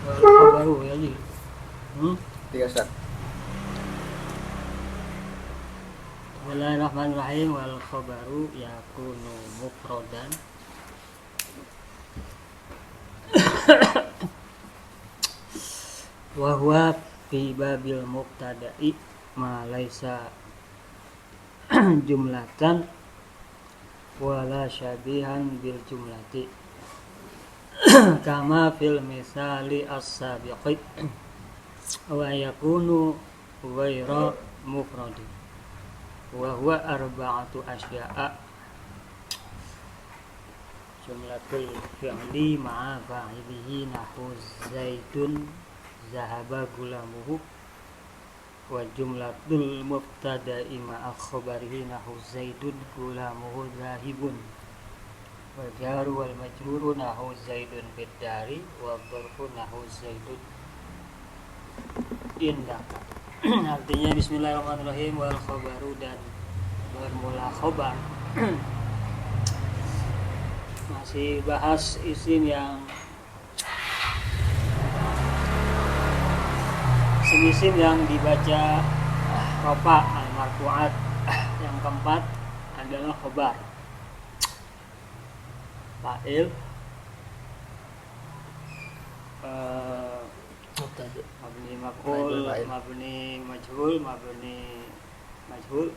Khabaru ya ji. Tiga Ustaz. Bismillahirrahmanirrahim. Wal khabaru yakunu mufradan wa huwa fi babil mubtada'i ma laisa jumlatan wala syabihan bil jumlati kama fil misali as-sabiqi wa yakunu ghaira mufradin wa huwa arba'atu asya'a jumlatul fi'li ma'a fa'ilihi nahu zaidun zahaba gulamuhu wa jumlatul mubtada'i ma'a khabarihi nahu zaidun gulamuhu zahibun wa jaru wal majruru nahu zaidun biddari wa dharfu nahu zaidun indaka. Artinya bismillahirrahmanirrahim. Wal khabaru, dan bermula khobar. Masih bahas isim yang isim yang dibaca rofa al-marfu'at. Yang keempat adalah khobar. Fa'il, mabni maf'ul, mabni majhul, mabni majhul.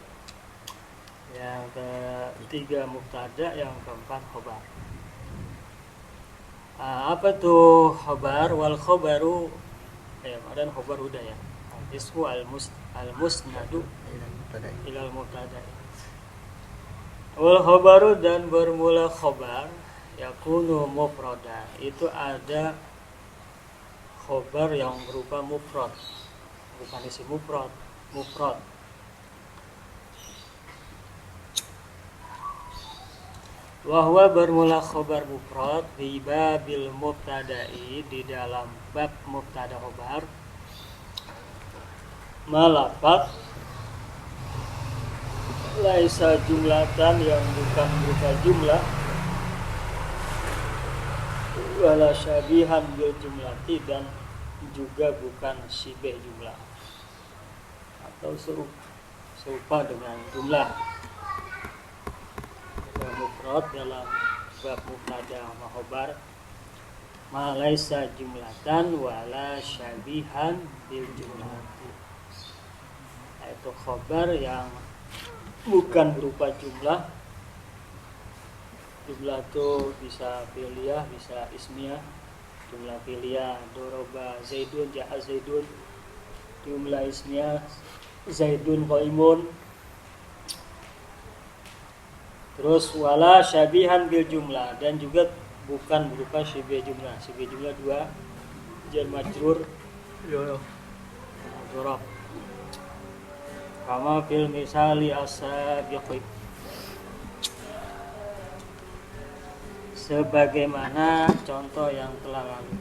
Yang ketiga mubtada, yang keempat khobar. Apa tuh khobar? Wal khobaru, dan khobar udah ya. Ismu al-musnadu ilal mubtada. Wal khobaru, dan bermula khobar yakunu mufradan. Itu ada khobar yang berupa mufrad, bukan isim mufrad. Wahwa bermula khobar mufrad di babil mubtada'i, di dalam bab mubtada khobar, malafat laisa jumlatan, yang bukan berupa jumlah, wala syabihan bil jumlati, dan juga bukan syibih jumlah atau serupa dengan jumlah. Mufrad dalam bab mubtada wa khobar ma laisa jumlatan wala syabihan bil jumlati, yaitu khobar yang bukan berupa jumlah. Jumlah itu bisa fi'liyah, bisa ismiyah. Jumlah fi'liyah doroba zaidun, ja'a zaidun. Jumlah ismiyah zaidun qaimun. Terus wala syabihan bil jumlah, dan juga bukan berupa syibih jumlah. Syibih jumlah dua, jar majrur dzaraf. Kama fil misali as-sabiqi, sebagaimana contoh yang telah lalu.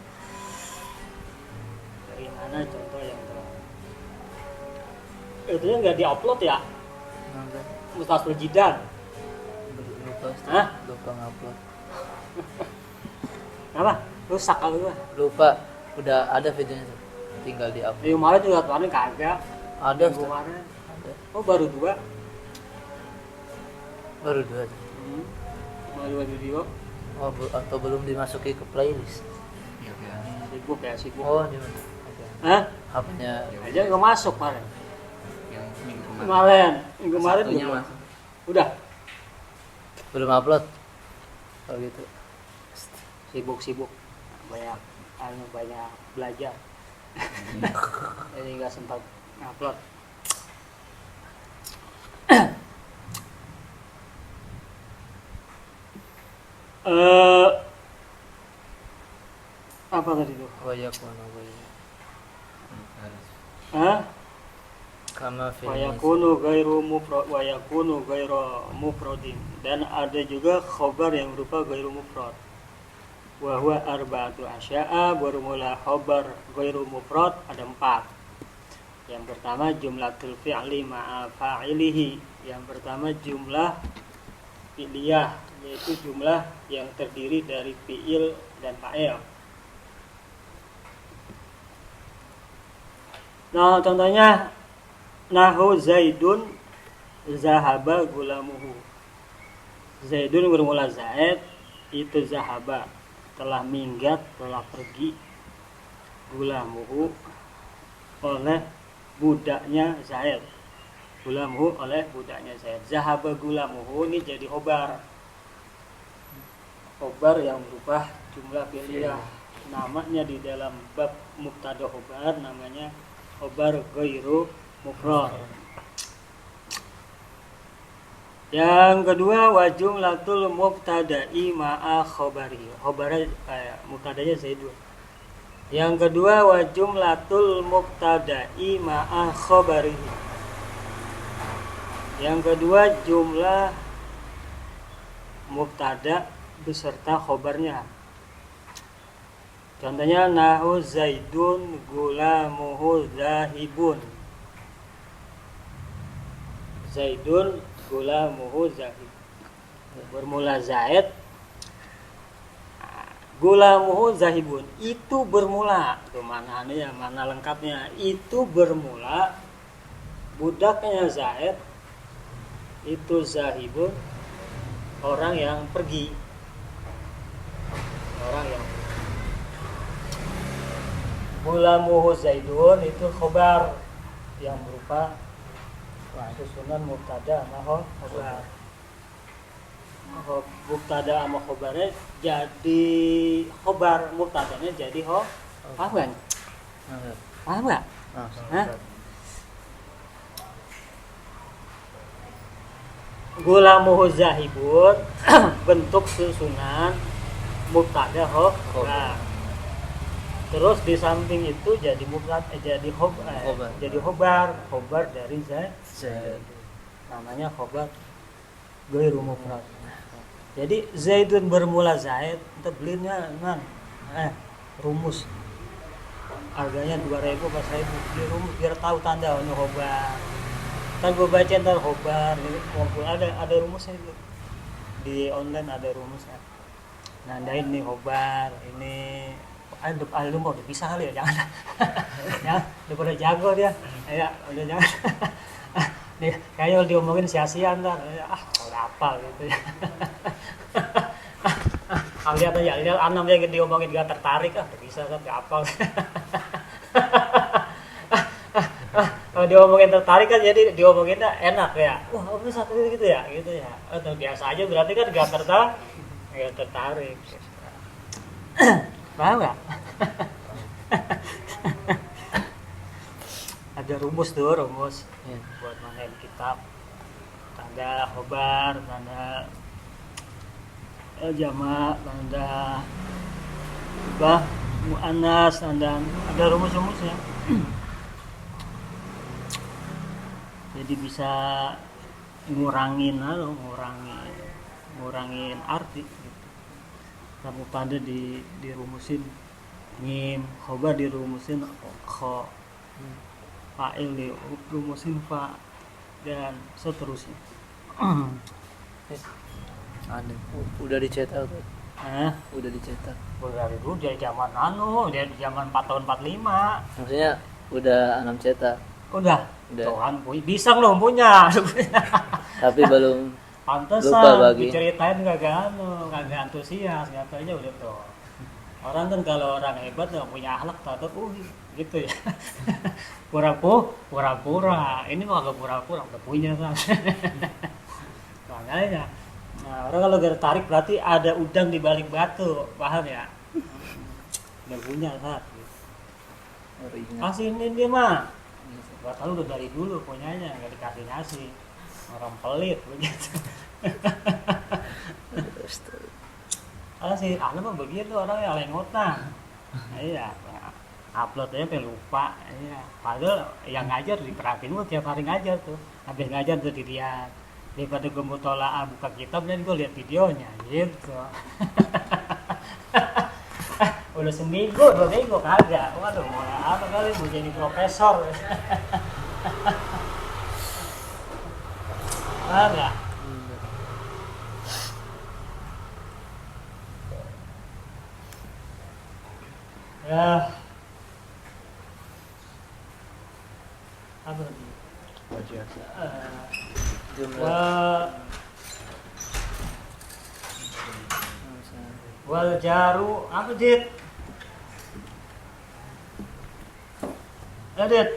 Bagaimana contoh yang telah lalu? Itu nggak diupload ya? Mustahil jidan. Lupa ngupload. Apa? Rusak kali gua. Lupa. Udah ada videonya tuh. Tinggal di-upload. Minggu kemarin juga kemarin kagak. Ada Minggu kemarin. Ada. Oh, baru dua. Baru dua. Baru dua video. Oh, atau belum dimasuki ke playlist? Sibuk. Oh, di mana? Hah? HP-nya Aja nggak masuk kemarin. Yang minggu Minggu kemarin Satunya belum. masuk. Udah. belum upload. Oh gitu. Sibuk. Banyak belajar. Jadi nggak sempat upload. Apa tadi tuh? Wayakunu Hah? kama fil Wayakunu gairu mufradin, dan ada juga khobar yang berupa gairu mufrad. Wa huwa arba'atu asya'a, bermula khobar gairu mufrad ada 4. Yang pertama jumlatul fi'li ma'a fa'ilihi. Yang pertama jumlah fi'liyah, yaitu jumlah yang terdiri dari fi'il dan fa'il. Nah, contohnya nahu Zaidun zahaba gulamuhu. Zaidun bermula Zaid, itu zahaba telah minggat, telah pergi, gulamuhu oleh budaknya Zaid. Gulamuhu oleh budaknya Zaid. Zahaba gulamuhu ini jadi khobar. Khobar yang berubah jumlah fi'liyah. Namanya di dalam bab mubtada khobar namanya khobar ghairu mufrad. Yang kedua wa jumlatul mubtada'i ma'a khobari. Khobari mubtadanya Zaidun. Yang kedua wa jumlatul mubtada'i ma'a khobari. Yang kedua jumlah mubtada beserta khobarnya. Contohnya nahu Zaidun gulamuhu zahibun. Zaidun gulamuhu zahib. Bermula Zaid, gulamuhu zahibun. Itu bermula. Itu mananya, mana lengkapnya. Itu bermula budaknya Zaid. Itu zahibun, orang yang pergi. Orang yang gulamuhu Zaidun itu khobar yang berupa susunan mubtada sama khobar. Mubtada sama khobarnya jadi khobar, mubtadanya jadi paham kan? Paham nggak? Hah? Gulamuhu zahibun bentuk susunan mubtada khobar. Terus di samping itu jadi mubtada jadi khobar dari Zaid. Namanya khobar ghairu mufrad. Jadi Zaidun bermula Zaid, kita belinya rumus. Harganya 2.000 pas 1.000 beli rumus biar tahu tanda ini khobar. Kan gue baca ntar khobar ada rumusnya itu. Di online ada rumusnya. Nandain nih khobar, ini lu mau dipisah kali ya, jangan. Ya, udah pada jago dia. Ya, udah jangan. Nih, kayaknya diomongin sia-sia ntar. Udah hafal gitu ya. Lihat aja, lihat Anam yang diomongin gak tertarik, udah bisa kan, gak hafal. Kalau diomongin tertarik kan jadi diomonginnya enak ya. Wah, bisa gitu ya, gitu ya. Atau biasa aja berarti kan gak tertarik. Paham nggak? Ada rumus ya. Buat manhail kitab. Tanda khobar, tanda jamak, tanda muannas, tanda ada rumus-rumusnya. Jadi bisa ngurangin arti. Kamu pada dirumusin mim, khobar dirumusin kho, fa'il dirumusin fa, dan seterusnya. Ada. Udah dicetak tuh. Udah dicetak. Dari dulu dari zaman dari zaman 4 tahun 45. Maksudnya udah 6 cetak. Udah. Tuhan bisa belum punya. Tapi belum. Pantesan diceritain kagak antusias, katanya udah tuh. Orang kan kalau orang hebat nggak punya akhlak atau gitu ya. Pura-pura. Ini mah agak pura-pura, udah punya kan. Makanya. Nah, orang kalau tertarik berarti ada udang di balik batu, paham ya? Udah punya kan. Kasih ini dia mah. Gak tahu udah dari dulu punyanya, nggak dikasih ngasih. Orang pelit begitu. Si Ana mah begitu orangnya lengotan. Iya, upload aja sampai lupa. Iya, padahal yang ngajar diperhatiin gua tiap hari ngajar tuh. Habis ngajar tuh dilihat. Daripada gue mutola'ah buka kitab dan gue lihat videonya gitu. Udah seminggu, 2 minggu kagak. Waduh, mau apa kali mau jadi profesor. Enggak. Ya. apa tadi? Wajar. Eh, Jumlah. wal jaru apa dit? Dit.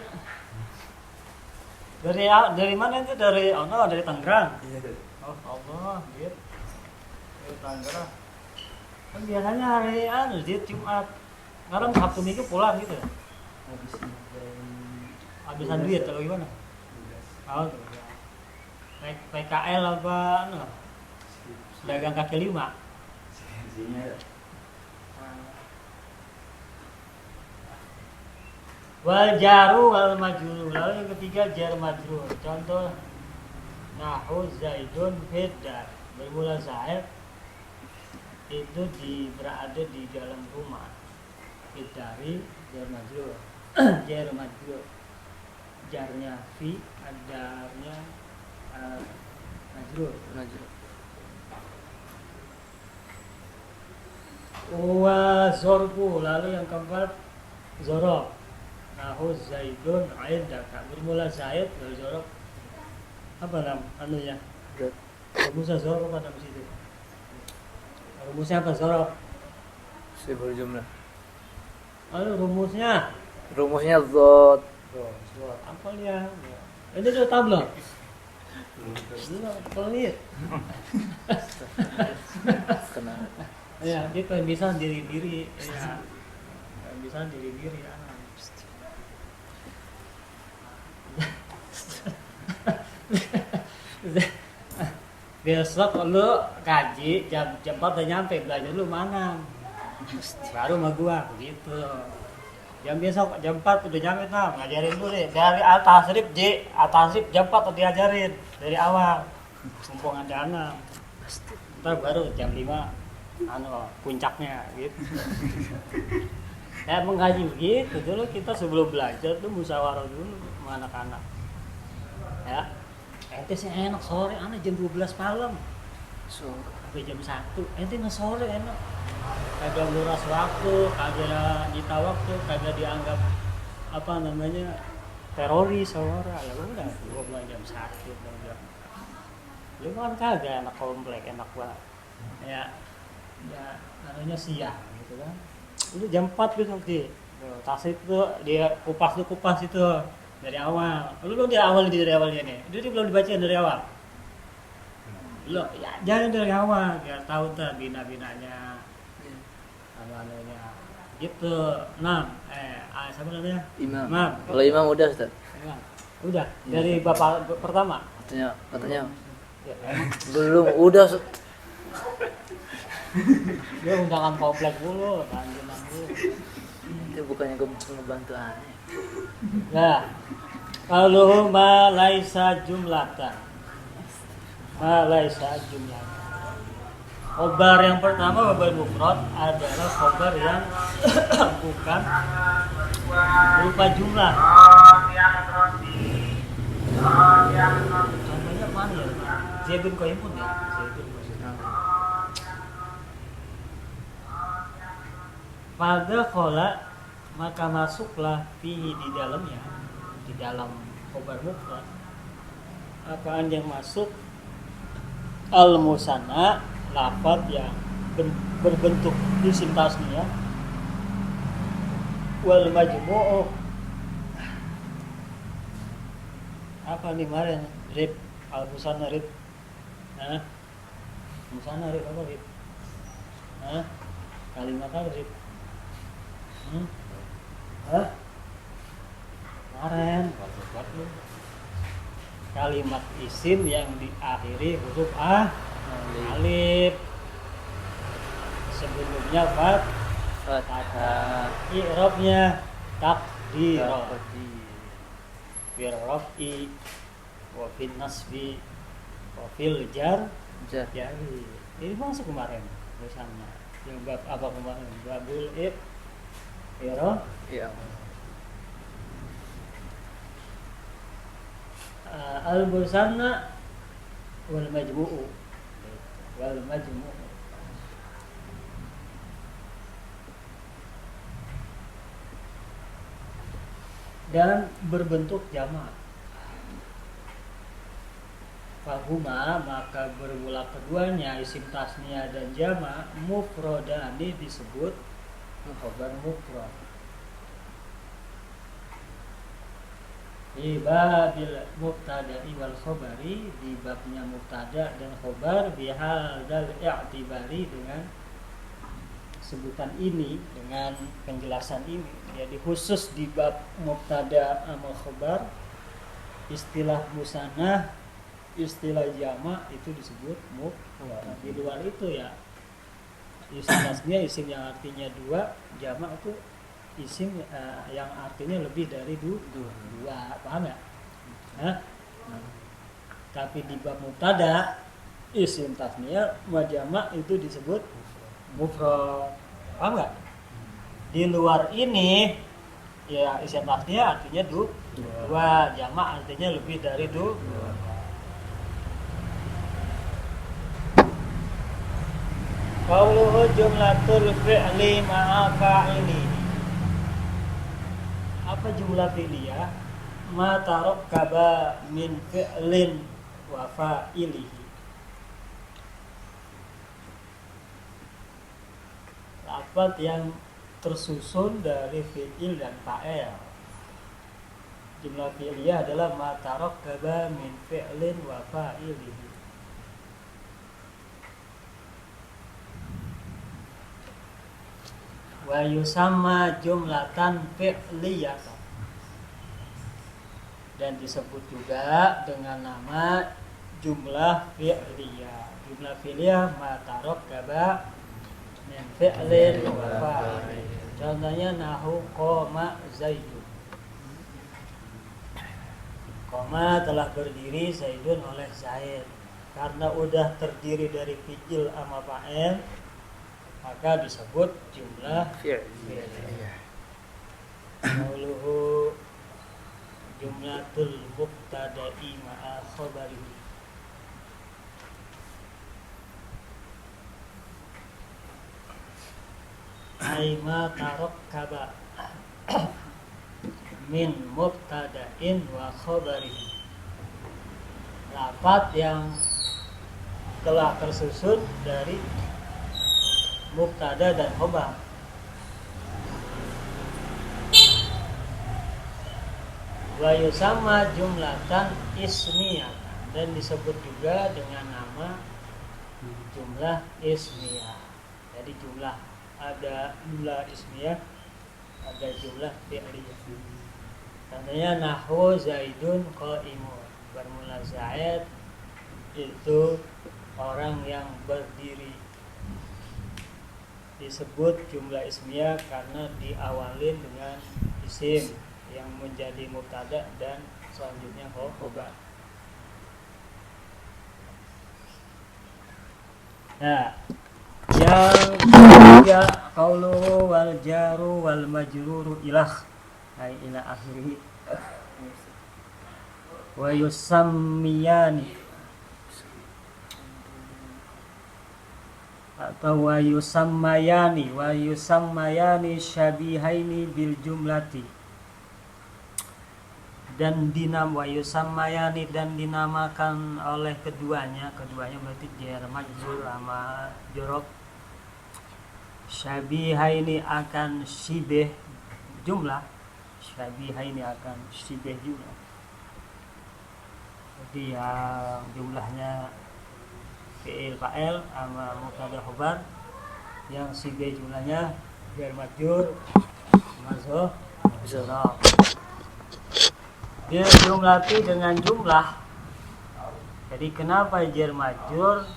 Dari mana itu? Dari Tangerang. Iya, Dad. Oh Allah, dit. Dari Tangerang. Kan biasanya hari dit Jumat. Sekarang Sabtu Minggu pulang gitu. Habisan duit atau gimana? Oh, tuh. PKL apa dagang kaki lima. Wal jaru wal majrur. Lalu yang ketiga jar majrur. Contoh nahu zaidun fidda. Bermula zaid itu berada di dalam rumah. Fiddari jar majrur. Jar majrur. Jarnya fi, adarnya majrur. Wa zorbu. Lalu yang keempat zorob. Nahu zaidun indaka. Bermula zaid dari zorob. Apa anunya? Rumusnya zorob apa di situ? Rumusnya apa zorob? Sifat jumlah. Lalu rumusnya? Rumusnya zot. Zorob. Apa ya? Ini udah tablet. Belum, pelit. Kenal. Ya, dia pengen bisa diri-diri. Ya. Pengen bisa diri-diri. Ya. Besok lu kaji jam 4 udah nyampe, belajar lu mana? Baru sama gua begitu. Besok jam 4 udah nyampe ngajarin dulu deh. Dari atasrif jam 4 udah diajarin dari awal. Mumpung ada anak. Ntar baru jam 5 puncaknya gitu. Mengaji begitu dulu kita sebelum belajar tuh musyawarah dulu sama anak-anak. Ya. Ente sih enak sore, anak jam 12 malam. Sampai jam 1. Ente nggak sore enak. Kagak nguras waktu, kagak nyita waktu, kagak dianggap teroris orang. Ya udah, gua mulai jam 1 jam. Lu kan kagak enak komplek, enak banget. Ya namanya siang gitu kan. Itu jam 4 besok sih. Tasik tuh dia kupas itu dari awal. Lu dari awalnya nih. Itu belum dibaca dari awal. Lu ya jangan dari awal biar tahu tuh bina-binanya. Anunya. Gitu. Siapa namanya? Imam. Imam. Kalau imam udah, Ustaz. Imam. Udah dari bapak pertama. Katanya Ya, belum, udah. dia undangan komplek dulu, tanjunan dulu. Itu bukannya ngebantu aneh. Nah, kalau ma laisa jumlatan. Khobar yang pertama khobar mufrad adalah khobar yang bukan berupa jumlah. Contohnya mana ya? Zaidun qaimun ya. Pada khola maka masuklah fihi di dalamnya, di dalam khobar mufrad. Apaan yang masuk? Al-musanna, lafaz yang berbentuk isim tasniyah. Wal majmu'u. Apa nih kemarin? Rib, al-musanna rib. Musanna rib apa rib? Kalimat apa rib? Kemarin kalimat isim yang diakhiri huruf alif. Sebelumnya fathah. I'rabnya takdir. Bi rafi wa bin nasbi wa fil jar. Jadi ini masuk kemarin tulisannya. Yang bab apa kemarin? Babul iya. Al-musanna wal majmu'u. dan berbentuk jamak. Fahuma, maka bermula keduanya isim tasniah dan jamak mufrodani disebut khobar mufrad. Di babil mubtada'i wal khobari, di babnya mubtada dan khobar, bihadzal i'tibari, dengan sebutan ini, dengan penjelasan ini. Jadi khusus di bab mubtada sama khobar, istilah musanah, istilah jamak itu disebut mufrad. Di luar itu ya isim tasniah, isim yang artinya dua, jamak itu isim yang artinya lebih dari dua, paham ya? Tapi di bab mubtada, isim tasniah wa jamak itu disebut mufrad, paham nggak? Di luar ini ya isim tasniah artinya dua, jamak artinya lebih dari dua. Qauluhu jumlatul fi'li ma'a fa'ili. Apa jumlah fi'liyah? Ma tarakkaba min fi'lin wa fa'ilihi. Lafaz yang tersusun dari fi'il dan fa'il. Jumlah fi'liyah adalah ma tarakkaba min fi'lin wa fa'ilihi. Wa yusamma jumlatan fi'liyatan, dan disebut juga dengan nama jumlah fi'liyah. Jumlah fi'liyah ma tarakkaba min fi'lin wa fa'il. Contohnya nahu qoma zaidun. Qoma telah berdiri Zaidun oleh Zaid. Karena udah terdiri dari fi'il sama fa'il, maka disebut jumlah fi'liyah. Qauluhu jumlatul mubtada'i ma'a khabarihi. Aima tarakkaba min mubtada'in wa khabarihi. Lafaz yang telah tersusun dari mubtada dan khobar. Wa yusamma jumlatan ismiyah, dan disebut juga dengan nama jumlah ismiyah. Jadi jumlah, ada jumlah ismiyah, ada jumlah fi'liyah. Contohnya nahwu Zaidun qaimun. Bermula Zaid itu orang yang berdiri. Disebut jumlah ismiyah karena diawalin dengan isim yang menjadi mubtada dan selanjutnya khobar. Nah, yang ketiga qauluhu wal jaru wal majruru ilah, ay ila akhirih. Wa yusammiyani atau wa yusammayani syabihaini bil jumlati, dan wa yusammayani, dan dinamakan oleh keduanya berarti jar majrur sama jorob. Syabihaini akan syibih jumlah, syabihaini akan syibih jumlah. Jadi yang jumlahnya fi'il fa'il sama mubtada khobar, yang syibih jumlahnya jar majrur mazhuf zorob. Dia jumlati dengan jumlah. Jadi kenapa jar majrur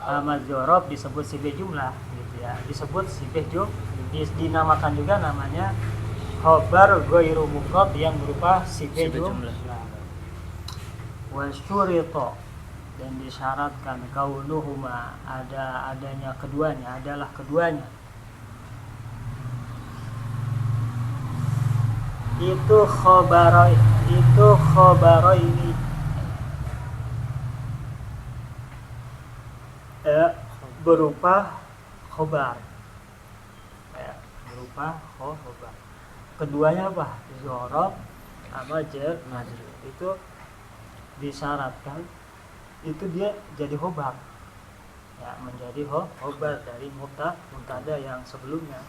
sama zorob disebut syibih jumlah gitu ya, disebut syibih jumlah. Dinamakan juga namanya khobar ghairu mufrad yang berupa syibih jumlah. Wa syurita, dan disyaratkan kaunuhuma, adanya keduanya, adalah keduanya. Itu khobaroi ini berupa khobar, berupa khobar. keduanya apa? Zorob sama jar majrur. Itu disyaratkan itu dia jadi khobar. Ya, menjadi khobar dari mubtada yang sebelumnya.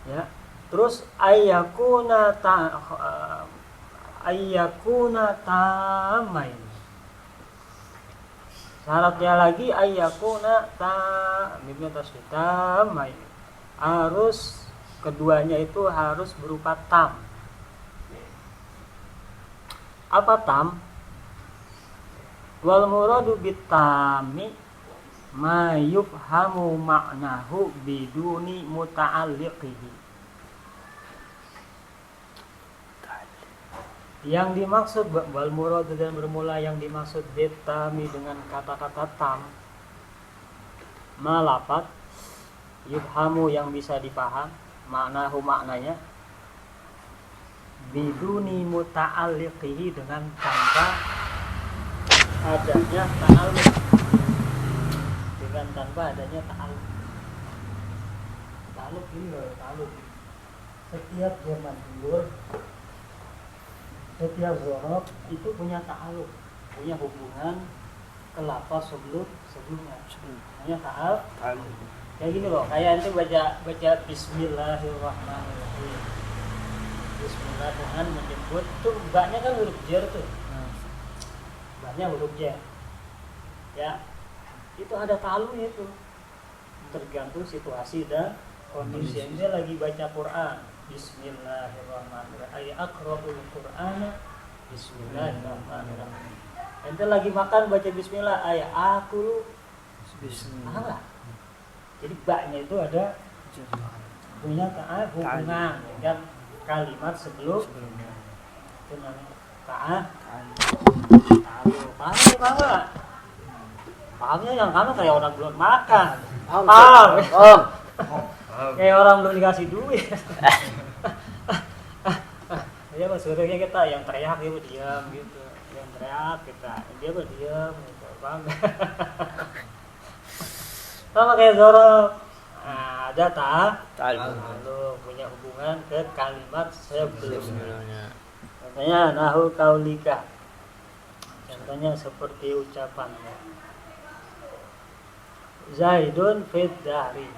Ya. Terus ayyakuna tamain. Syaratnya lagi ayyakuna mimnya tasdid tamain. Harus keduanya itu harus berupa tam. Apa tam? Wal muradu bitami ma yufhamu ma'nahu biduni muta'alliqihi. Yang dimaksud wal murad dan bermula yang dimaksud bitami dengan kata-kata tam malafat yufhamu yang bisa dipaham maknahu maknanya biduni muta'alliqihi dengan tanpa adanya ta'alluq, dengan tanpa adanya ta'alluq. Ta'alluq ini loh, ta'alluq. Setiap dia majrur, setiap zorob itu punya ta'alluq, punya hubungan ke lafaz sebelumnya. Namanya ta'alluq. Kayak gini loh, kayak nanti baca Bismillahirrahmanirrahim. Bismillah dengan menyebut tuh baknya kan huruf jar tuh. Baknya huruf jar. Ya. Itu ada ta'alluqnya itu. Tergantung situasi dan kondisi. Dia lagi baca Quran. Bismillahirrahmanirrahim. Ay aqra'ul Qur'ana Bismillahirrahmanirrahim. Ente lagi makan baca bismillah, ay akulu bismillah. Jadi baknya itu ada punya hubungan dengan kalimat sebelumnya. Itu namanya paham. Pahamnya yang kamu kayak orang belum makan. Paham. Kayak orang belum dikasih duit. Ya maksudnya kita yang teriak dia diam gitu, yang teriak kita dia berdiam gitu, paham? Sama kayak zorob, ada ta'alluq punya hubungan ke kalimat sebelumnya. Contohnya nahu kaulika, contohnya seperti ucapannya Zaidun fid dari,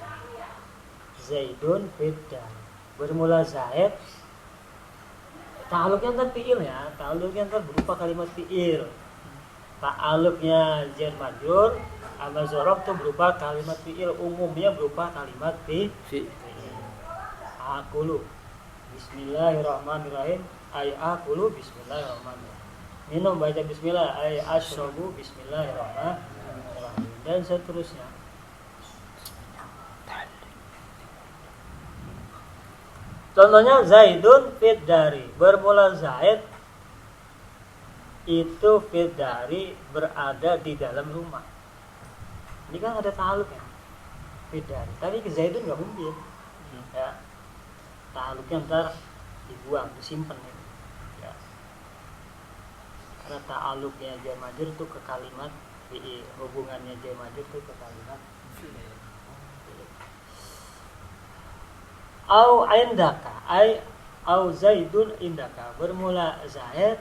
Zaidun fid dari, bermula Zaid. Ta'alluqnya kan fi'il ya, ta'alluqnya kan berupa kalimat fi'il. Ta'alluqnya jar majrur sama zorob itu berupa kalimat fi'il, umumnya berupa kalimat fi'il. Akulu Bismillahirrahmanirrahim, ay akulu Bismillahirrahmanirrahim. Minum baca bismillah, ay asyrabu Bismillahirrahmanirrahim, dan seterusnya. Contohnya Zaidun fid dari, bermula Zaid itu fid dari, berada di dalam rumah. Ini kan ada ta'alluq ya, fid dari. Tapi ke Zaidun nggak mungkin. Ya, ta'alluqnya ntar dibuang, disimpan ya. Karena ta'alluqnya jar majrur itu ke kalimat fi'il, hubungannya jar majrur itu ke kalimat fi'il. Au indaka, au Zaidun indaka, bermula Zaid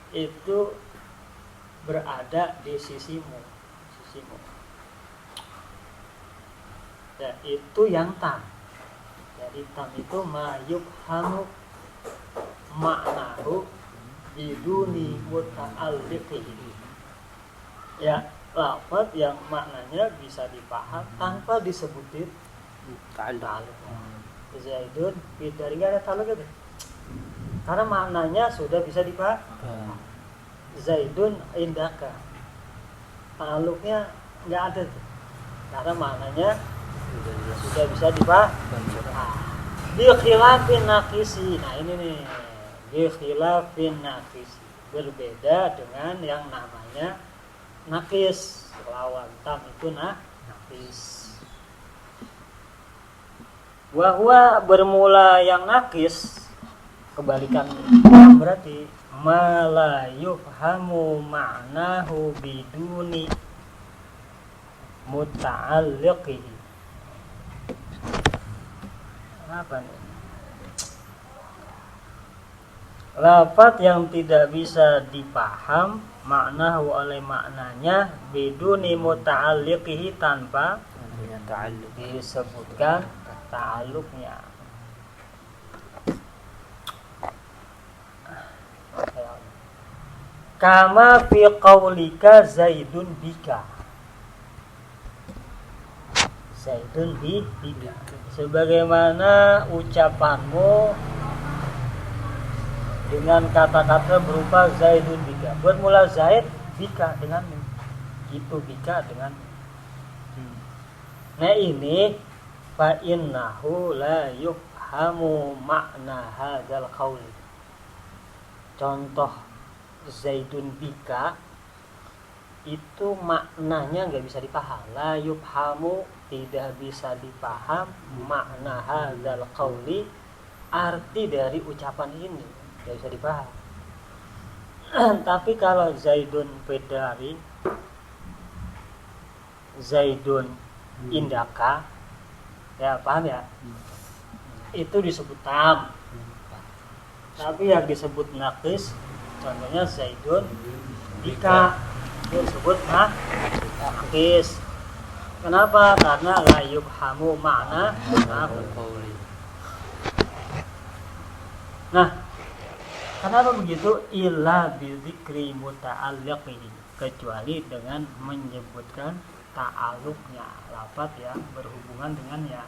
itu berada di sisimu. Ya, itu yang tam. Jadi tam itu mayub hamu maknahu biduni muta'alliqihi. Ya, lafaz yang maknanya bisa dipaham tanpa disebutin ta'alluq. Zaidun bidari gak ada ta'alluq gitu. Karena maknanya sudah bisa dipaham. Zaidun indaka, ta'alluqnya nggak ada tuh. Karena maknanya sudah bisa dipaham. Bi khilafin naqisi. Nah ini nih, bi khilafin naqisi, berbeda dengan yang namanya naqis. Lawan tam itu naqis. Wahwa bermula yang nakis, kebalikan berarti mala yufhamu ma'nahu biduni muta'alliqihi. Apa nih? Lafaz yang tidak bisa dipaham makna oleh maknanya biduni muta'alliqihi tanpa disebutkan ta'alluqnya. Kama fi qaulika Zaidun bika. Zaidun bika. Sebagaimana ucapanmu dengan kata-kata berupa Zaidun bika. Bermula Zaid bika denganmu. Itu bika dengan. Nah ini fa innahu la yufhamu makna hadzal qaul. Contoh Zaidun bika itu maknanya nggak bisa dipaham. La yufhamu tidak bisa dipaham makna hadzal qauli, arti dari ucapan ini nggak bisa dipaham. Tapi kalau Zaidun pedari, Zaidun indaka, ya paham ya? Itu disebut tam. Tapi yang disebut naqis, contohnya Zaidun bika, itu disebut naqis. Kenapa? Karena la yufhamu makna qauli. Nah, kenapa begitu? Illa bidzikri muta'alliqihi, kecuali dengan menyebutkan ta'alluqnya, lafaz yang berhubungan dengannya.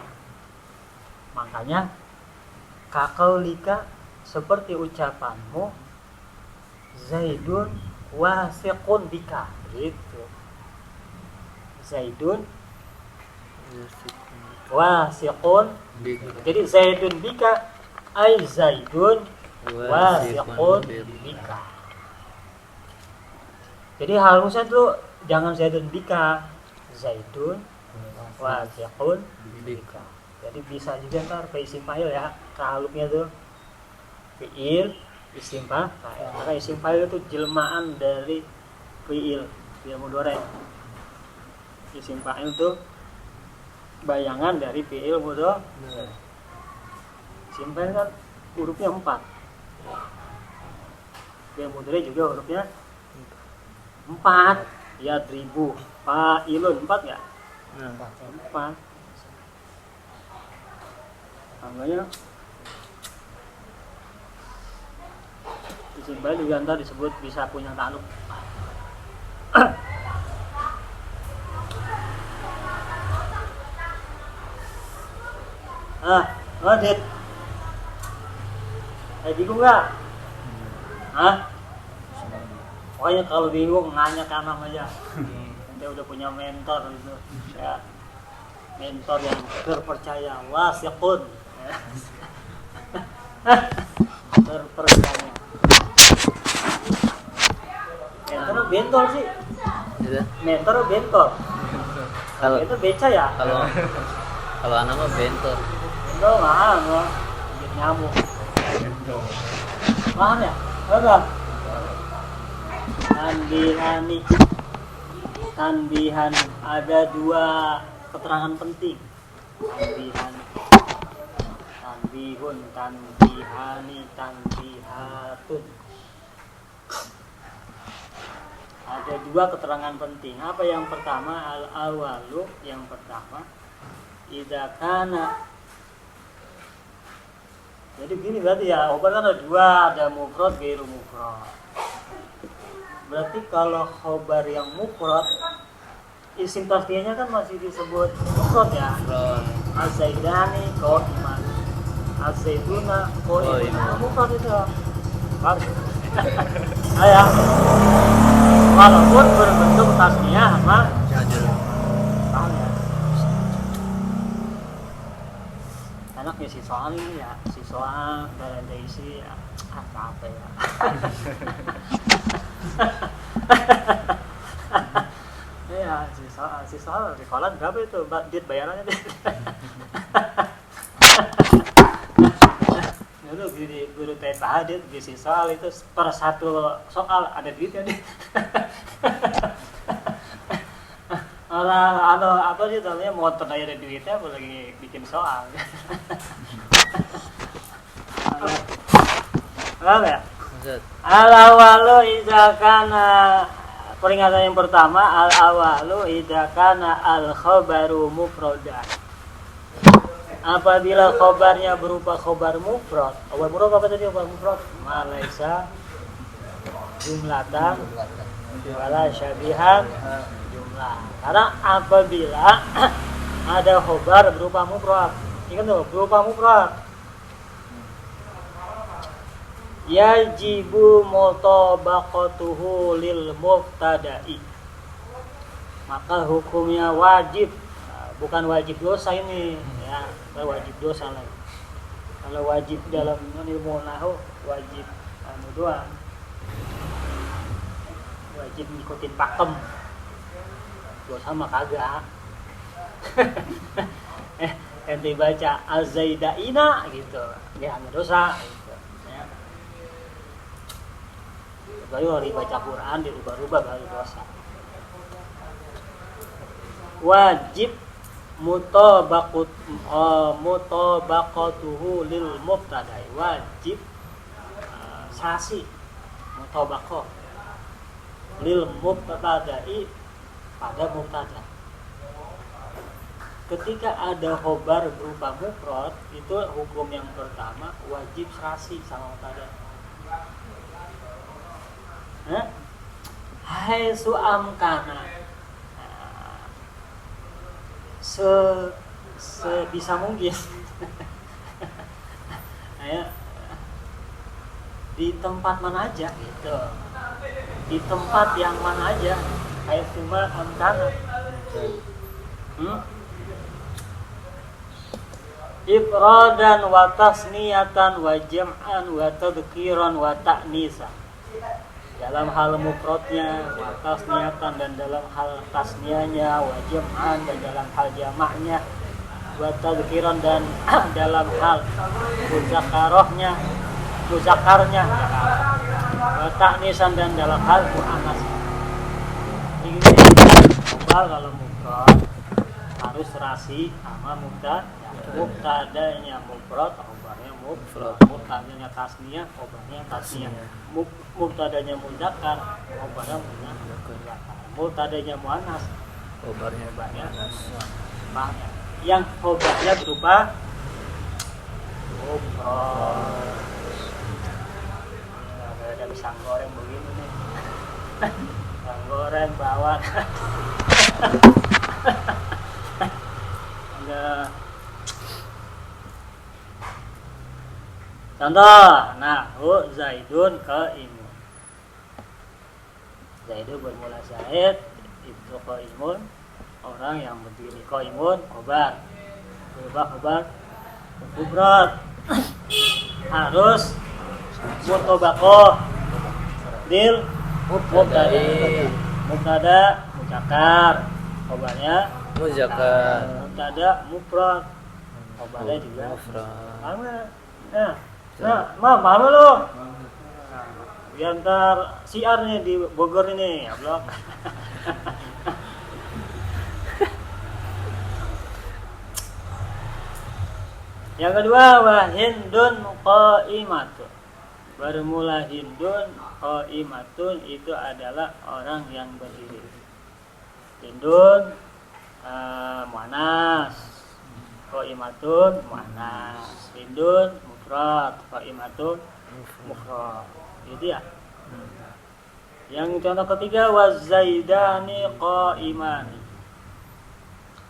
Makanya kaqaulika, seperti ucapanmu Zaidun wasiqun bika, gitu. Zaidun wasiqun bika. Jadi Zaidun bika ay Zaidun wasiqun bika. Jadi harusnya tuh jangan Zaidun bika, Zaidun wasiqun bika. Jadi bisa juga ntar ke isim fa'il ya, ta'alluqnya tuh fi'il isim fa'il. Maka isim fa'il itu jelmaan dari fi'il mudhari'. Isim fa'il itu bayangan dari fi'il mudhari'. Isim fa'il kan hurufnya 4. Fi'il mudhari' juga hurufnya 4. Ya ribu fa'ilun 4 enggak? 4. Makanya isim fa'il juga ntar disebut bisa punya ta'alluq. Dit. Bingung nggak? Pokoknya kalau bingung nanya ke Anam aja. Nanti udah punya mentor itu. Ya. Mentor yang terpercaya, wasiqun. Terpercaya. Mentor bentor sih. Mentor bentor. Kalau itu beca ya? Kalau anak mah bentor. Bentor mah nyamuk. Paham ya? Enggak. Tanbihan ada 2 keterangan penting. Tanbihun, tanbihani, tanbihatun. Ada 2 keterangan penting. Apa yang pertama? Al-awalu, yang pertama idza kana. Jadi begini berarti ya, khobar kan ada 2, ada mufrad, ghairu mufrad. Berarti kalau khobar yang mufrad, isim tasniyahnya kan masih disebut mufrad ya. Az-zaidani qaiman, az-zaiduna qaiman, mufrad itu. Ayah. Walaupun berbentuk tasniyah apa? Paham ya? Enak ya si soal ini ya, si soal dan ada isi apa ya? Ya si soal di sekolah berapa itu dit bayarannya dit? Dulu guru TPA dit si soal itu per 1 soal ada duitnya dit. Orang apa sih namanya motor aja ada duitnya, apalagi bikin soal. Paham ya? Ustaz. Al-awalu idza kana, peringatan yang pertama, al-awalu idza kana al-khabaru mufradan. Apabila khabarnya berupa khabar mufrad. Khabar mufrad apa tadi khabar mufrad? Ma laisa jumlatan wala syabihan jumlah. Karena apabila ada khabar berupa mufrad, ingat tuh, berupa mufrad, yajibu mutabaqatuhu lil mubtada'i, maka hukumnya wajib, bukan wajib dosa ini ya, wajib dosa lagi. Kalau wajib dalam ilmu nahwu wajib doang, wajib ngikutin pakem, dosa mah kagak. Ente baca az-zaidaina gitu, ya hanya dosa gitu ya. Baru hari baca Quran dirubah-rubah baru dosa. Wajib mutabaqatuhu lil mubtada'i, wajib sasi mutabaqah lil mubtada'i pada mubtada. Ketika ada khobar berupa mufrad, itu hukum yang pertama wajib serasi sama mubtada. Hai su'amkana, sebisa mungkin di tempat mana aja gitu, di tempat yang mana aja, kayak cuma amkana. Ifradan wa tasniyatan wa jam'an wa tadhkiran wa ta'nisan. Dalam hal mufradnya, wa tasniyatan, dan dalam hal tasniyanya, wa jam'an, dan dalam hal jamaknya, wa tadhkiran, dan dalam hal muzakkarahnya, muzakkarnya, wa ta'nisan, dan dalam hal muannas. Ini kalau mufrad harus serasi sama mubtadanya mufrad, khabarnya mufrad, mubtadanya tasniyah, khabarnya tasniyah, mubtadanya muzakkar, khabarnya muzakkar, mubtadanya muannas, khabarnya muannas. Yang khabarnya berupa mufrad. Ada pisang goreng begini nih. Pisang goreng bawang. Contoh, nahu Zaidun qaimun. Zaidun bermula Zaid, itu qaimun, orang yang berdiri. Qaimun khobar, berubah khobar mufrad, harus mutabaqah lil mubtada muzakkar, khobarnya Muzakkar, mubtada mufrad, khobarnya juga mufrad. Malu lu. Biantar siar nih di Bogor ini, ya blok. Yang kedua, wa hindun qaimatun. Bermula hindun qaimatun, itu adalah orang yang berdiri. Hindun muannas, qaimatun muannas, hindun mufrad, qaimatun mufrad. Gitu ya. Yang contoh ketiga, wa zaidani qaimani.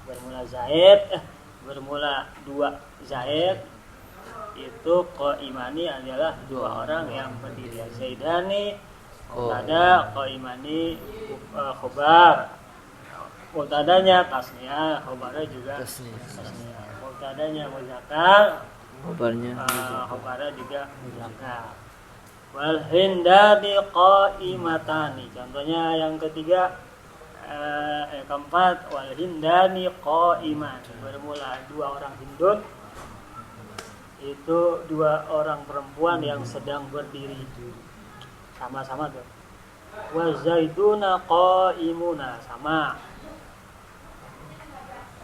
Bermula Zaid, bermula dua Zaid, itu qaimani adalah dua orang yang berdiri. Zaidani mubtada, qaimani khobar. Mubtadanya tasniyah, khobarnya juga tasniyah. Mubtadanya muzakkar, khobarnya juga muzakkar. Wal hindani qaimatani. Contohnya yang ketiga, keempat, wal hindani qaiman. Bermula dua orang hindun, itu dua orang perempuan yang sedang berdiri sama-sama tuh. Wa zaiduna qaimuna, sama.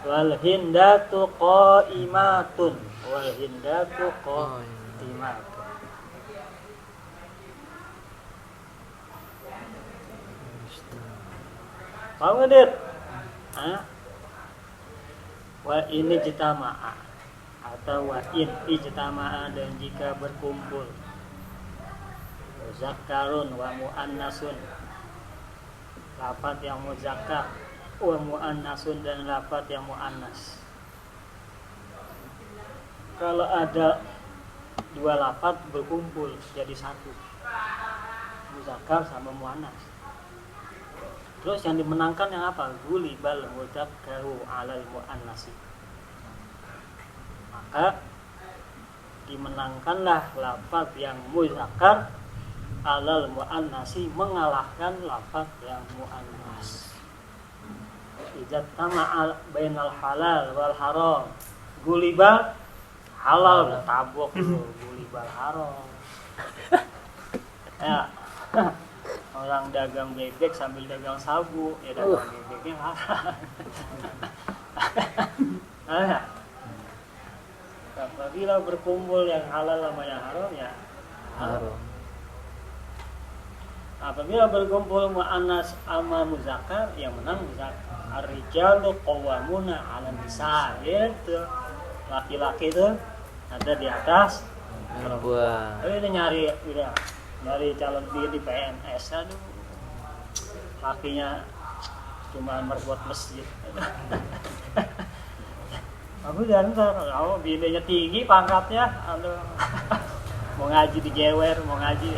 Wal hindatu qaimatun, wal hindatu qaimatun. Paham nggak, Dit? Hah? Wa ini jitama'a atau wa in ijtama'a, dan jika berkumpul muzakarun wa muannasun, lafaz yang muzakkar, wa muannasun, dan lafaz yang muannas. Kalau ada dua lafaz berkumpul jadi satu, muzakkar sama muannas, terus yang dimenangkan yang apa? Gulibal mudzakkaru 'alal muannasi, maka dimenangkanlah lafaz yang muzakkar 'alal muannasi, mengalahkan lafaz yang muannas. Idza tama'a bainal halal wal haram gulibal halal, tabok tuh gulibal haram. Ya. Orang dagang bebek sambil dagang sabu, ya dagang bebeknya haram. Apabila berkumpul yang halal sama yang haram, ya Haram. Apabila berkumpul muannas sama muzakkar, yang menang muzakkar. Ar-rijalu qawwamuna 'alan nisa, gitu. Laki-laki itu ada di atas Perempuan. tapi ini nyari calon di PNS, aduh, lakinya cuma merbuat masjid. Aku jangan kalau bidanya tinggi pangkatnya, aduh, mau ngaji di Jewer, mau ngaji.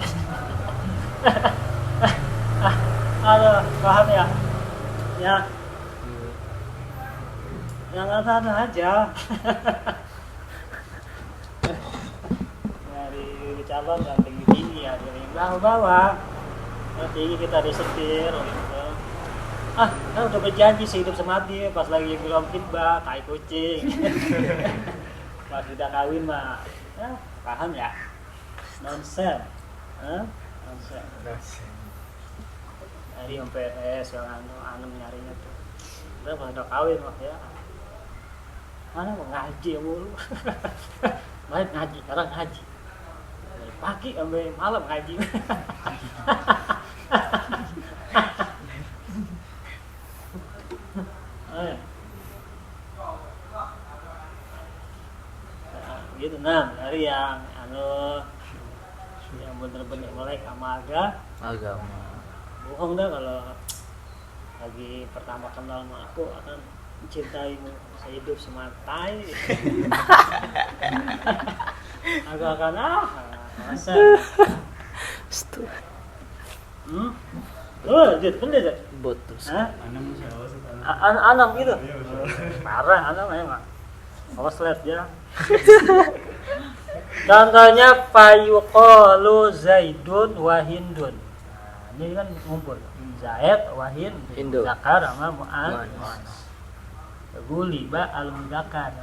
Aduh, paham ya? Ya, yang ada aja. Dari calon yang tinggi ya, dari bawah tinggi kita disetir gitu. Kan udah berjanji sehidup semati, pas lagi belum khitbah tai kucing. Pas udah kawin mah, paham ya? Nonsen, nonsen. Dari MPS yang anem nyarinya tuh, udah pas udah kawin mah ya. Mana mau ngaji mulu. Main ngaji, sekarang ngaji. Dari pagi sampai malam ngaji. Gitu dari yang yang bener-bener melek sama Agama. bohong dah kalau lagi pertama kenal sama aku akan mencintaimu sehidup semata. Aku akan masa. Jad, bener Jad? Botus. Anam gitu. Parah anam emang. Oslet ya. Contohnya fayuqalu Zaidun wa Hindun. Nah, ini kan ngumpul. Zaid wa Hind, zakar sama mu'annas. Guliba al-muzakkar.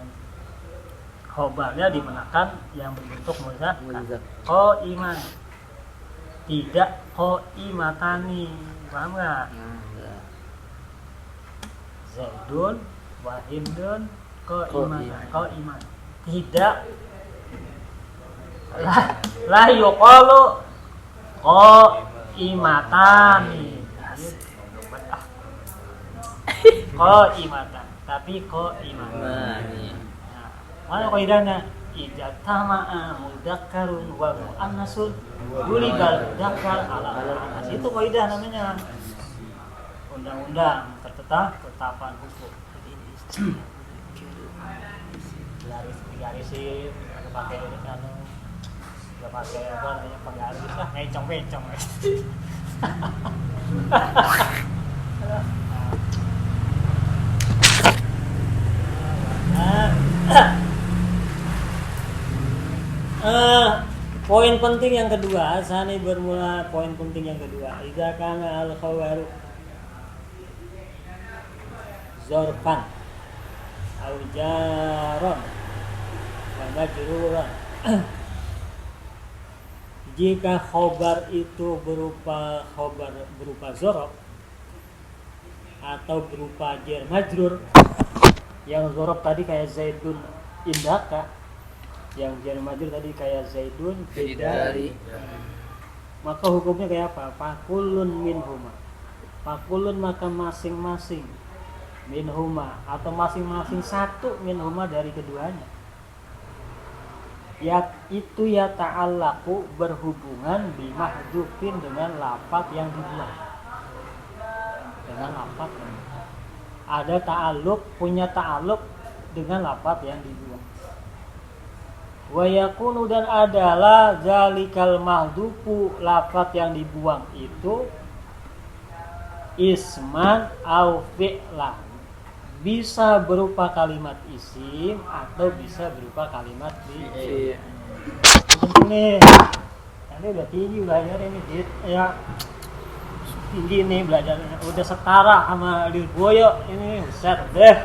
Khobarnya dimenangkan yang berbentuk muzakkar. Qaiman. Tidak qaimatani. Paham enggak? Zaidun wa Hindun qaiman. Tidak la yuqalu qaimatani. Qaimatan, tapi qaiman. Mana kaidahnya? Idza tama'a mudzakkarun wa muannasun gulibal muzakkar ala muannas. Itu kaidah namanya. Undang-undang ketetapan hukum. Digarisin, ada pakai ini kan, ada pakai apa namanya penggaris lah, ngecong-ngecong. Poin penting yang kedua, Sani bermula poin penting yang kedua. Idza kana al-khabaru zorfan au jaron wa majruran. Jika khobar itu berupa zorof atau berupa jar majrur, yang zorof tadi kayak Zaidun indaka, yang jar majrur tadi kayak Zaidun bidari, maka hukumnya kayak apa? Fakulun minhuma, Fakulun maka masing-masing minhuma atau masing-masing satu minhuma dari keduanya. Ya itu ya ta'allaku berhubungan bimahdufin dengan lafaz yang dibuang. Dengan lafaz yang ada ta'alluq, punya ta'alluq dengan lafaz yang dibuang. Wa yakunu dan adalah zalikal mahdufu lafaz yang dibuang itu isman au fi'lan, bisa berupa kalimat isim atau bisa berupa kalimat fi'il. Nih, ini udah tinggi belajar ini Dit. Ya tinggi nih belajarnya, udah setara sama Lirboyo ini, set deh.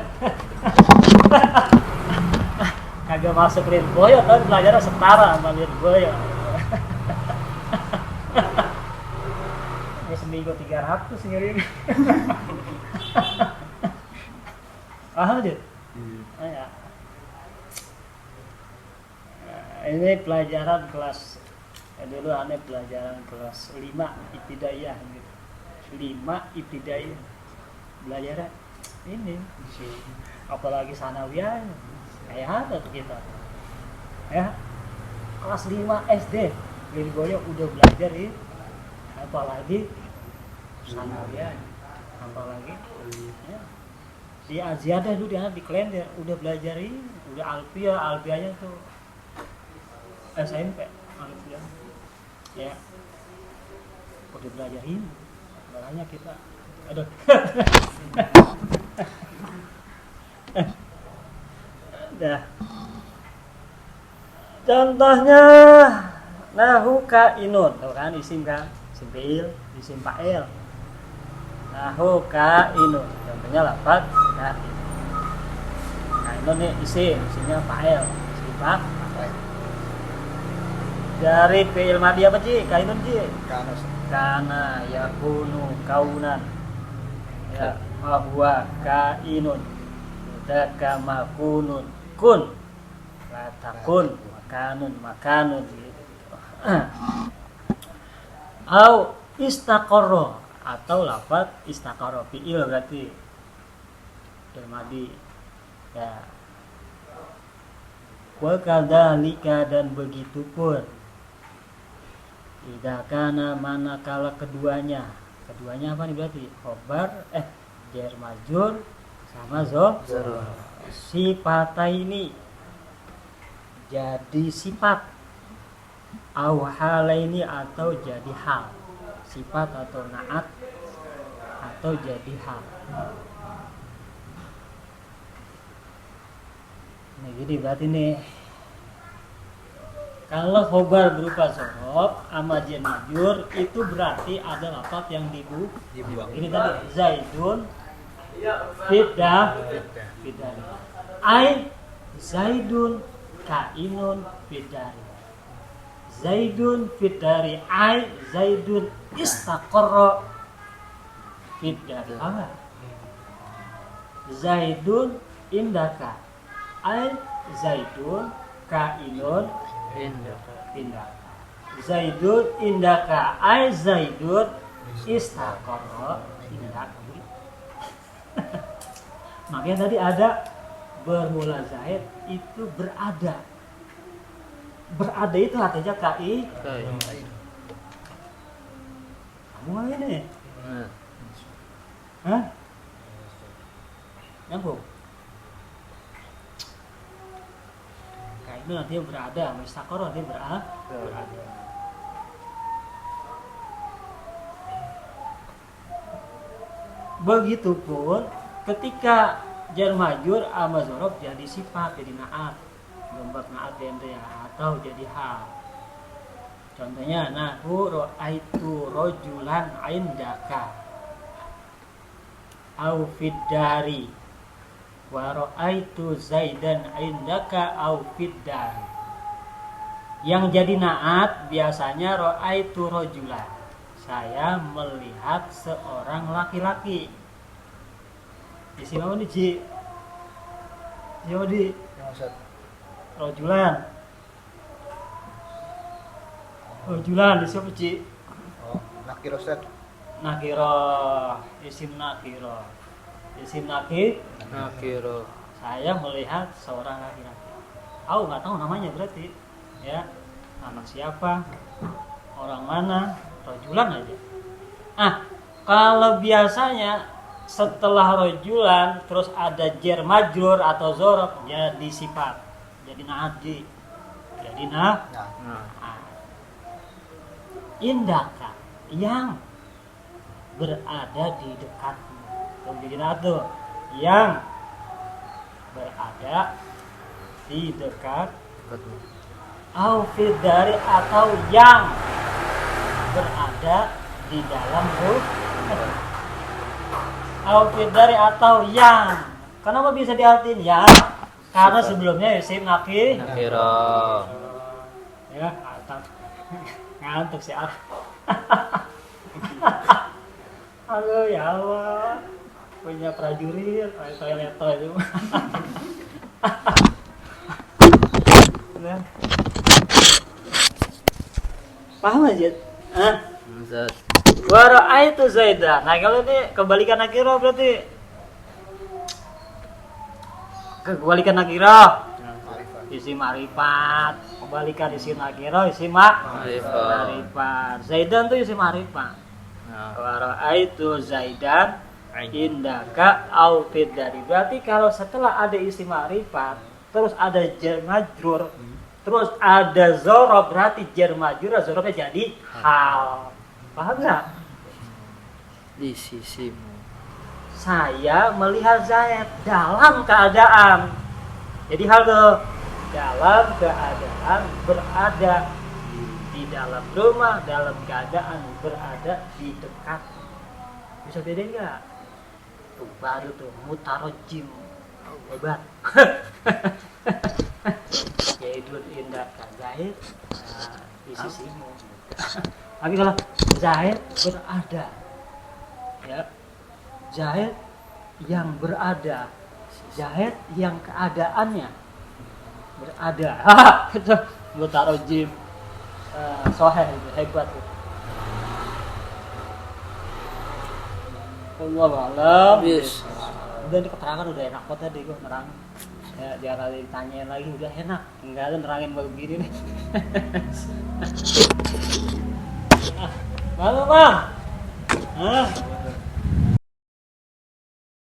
Kagak masuk Lirboyo tapi belajarnya setara sama Lirboyo. Ini seminggu 300 ngiri. Paham aja? Ya. Ini pelajaran kelas dulu aneh pelajaran kelas 5 ibtidaiyah gitu. 5 ibtidaiyah. Belajarnya ini apalagi sanawiyah kayak apa tuh kita. Ya. Kelas 5 SD Lirboyo udah belajar ini apalagi sanawiyah apalagi ya. Di Aziadah dulu dia di Klender udah belajar ini, udah alfiahnya tuh SMP alfiah. Ya. Udah belajar ini. Makanya kita aduh. Dah. Contohnya nahu kainun, tahu kan isim kan? Isim fi'il, isim fa'il. Nahu kainun. Contohnya lafaz kainun. Kainun nih isimnya fa'il, sifat fa'il. Dari fi'il madhi apa Ci? Kainun Ci? Kana yakunu kaunan. Ya, huwa kainun. Daka makunun kun. La takun makanun gitu. Au istaqarra atau lafaz istaqarra fi'il berarti fi'il madhi. Ya. Wa kadzalika dan begitu pun idza kana manakala keduanya apa nih berarti khobar jar majrur sama zarf sifataini jadi sifat au halaini atau jadi hal, sifat atau naat atau jadi hal. Nah jadi berarti nih kalau khobar berupa zorof sama jar majrur itu berarti ada lafaz yang dibuang. Ini tadi Zaidun fidari. Ai Zaidun kainun fidari. Zaidun fidari ai Zaidun istaqarra fidari. Zaidun indaka ai Zaidun kainun indaka. Zaidun indaka ai Zaidun istaqarra indaka. Makanya tadi ada bermula zaid itu berada. Berada itu artinya kai. Kamu nggak ini? Hah? Nyambung? Kai itu nantinya berada, mustaqarra nanti berada. Begitupun ketika jar majrur sama zorof jadi sifat, jadi naat, gambar naat ya, atau jadi hal. Contohnya nahu ra'aitu rajulan indaka au fiddari wa ra'aitu zaidan indaka au fiddari. Yang jadi naat biasanya ra'aitu rajulan, saya melihat seorang laki-laki. Isi apa nih Ci? Siapa di? Rojulan. Rojulan di siapa Ci? Oh, nakir Ustaz. nakirah, isim nakirah. Isim Nakiro. saya melihat seorang laki-laki. Aku nggak tahu namanya berarti, ya. Anak siapa, orang mana, rojulan aja. Kalau biasanya setelah rojulan terus ada jar majrur atau zorof jadi sifat, jadi naati, jadi Nah. indaka yang berada di dekatmu. Jadi naatu yang berada di dekat au fid dari atau yang berada di dalam au fid dari atau yang. Kenapa bisa diartiin yang? Karena sebelumnya isim Nakiro. ya ngantuk sih aduh ya Allah, punya prajurit toilet itu. Paham aja? Zat. Wa ra'aitu Zaidan. Nah, kalau ini kebalikan nakira berarti kebalikan nakira isim ma'rifat, kebalikan isim nakira isim ma'rifat. Zaidan tuh isim ma'rifat. Wa ra'aitu Zaidan indaka au fid dari. Berarti kalau setelah ada isim ma'rifat, terus ada jar majrur, terus ada zorof, berarti jar majrur zorofnya jadi hal. Paham nggak? Di sisimu. Saya melihat Zaid dalam keadaan. Jadi hal tuh dalam keadaan berada di dalam rumah, dalam keadaan berada di dekat. Bisa beda nggak? Tuh baru tuh mutarojim hebat. Yaitu indah Zaid di sisimu. Tapi kalau Zaid berada, ya Zaid yang berada, Zaid yang keadaannya berada. Itu mutarojim soheh hebat. Wallahu a'lam. Yes. Udah di keterangan udah enak banget tadi gue nerang. Ya jangan ditanyain lagi, udah enak. Enggak ada nerangin begini nih. Malu bang.